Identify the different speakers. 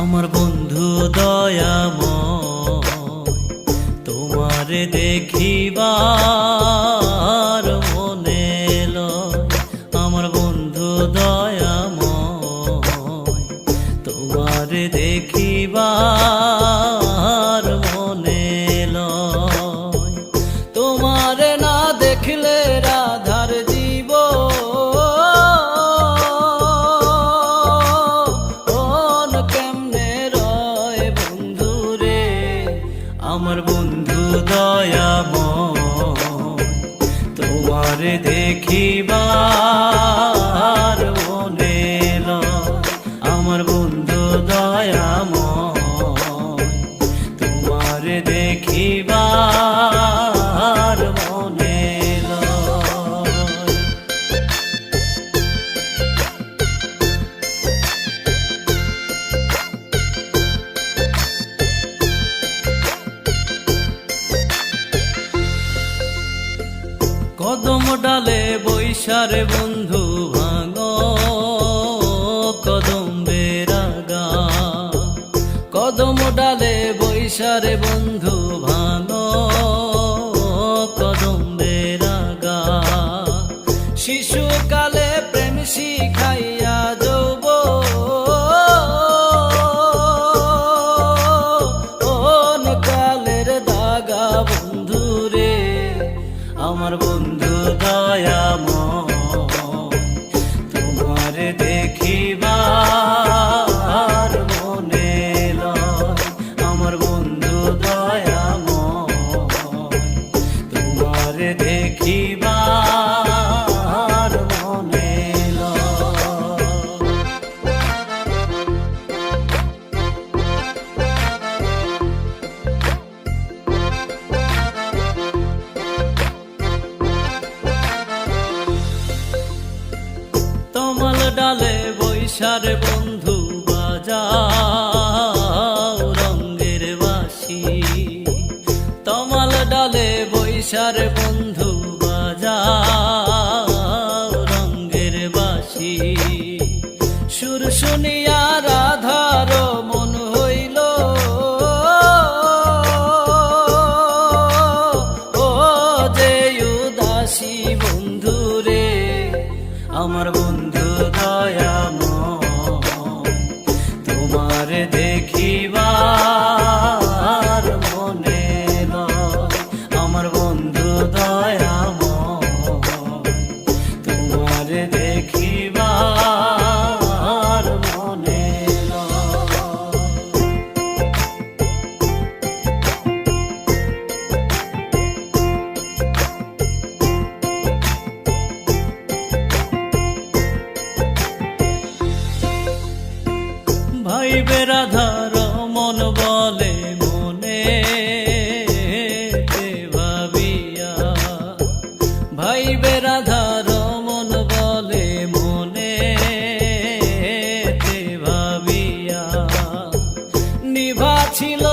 Speaker 1: আমার বন্ধু দয়াময় তোমারে দেখিবার মনে লয়। আমার বন্ধু দয়াময় তোমারে দেখিবার মনে লয়। তোমারে না দেখলে রাধার জীব আমার বন্ধু দয়াময় তোমারে দেখিবার মনে লয়। আমার বন্ধু দয়াময় তোমারে দেখিবার মনে লয়। কদম ডালে বৈশারে বন্ধু ভাঙো কদম বেরাগা। কদম ডালে বৈশারে বন্ধু ভাঙো কদম বেরাগা। শিশুকালে প্রেম শিখাইয়া যৌব কালের দাগা বন্ধুরে। আমার বন্ধু দয়াময় তোমারে দেখিবার মনে লয়। আমার বন্ধু দয়াময় তোমারে দেখিবার মনে লয়। তমাল ডালে বৈশারে বন্ধু বাজাও রঙ্গের বাঁশি। তমাল ডালে বৈশারে বন্ধু বাজাও রঙ্গের বাঁশি। সুর শুনিয়া রাধার মন হইল ও যে উদাসী বন্ধুরে। আমার বন্ধু দয়াময় তোমারে দেখিবার মনে লয়। আমার বন্ধু দয়াময় তোমারে দেখিবার মনে লয়। ভাইবে রাধার মন বলে মনে ভাবিয়া। ভাইবে রাধার মন বলে মনে ভাবিয়া। নিভা ছিল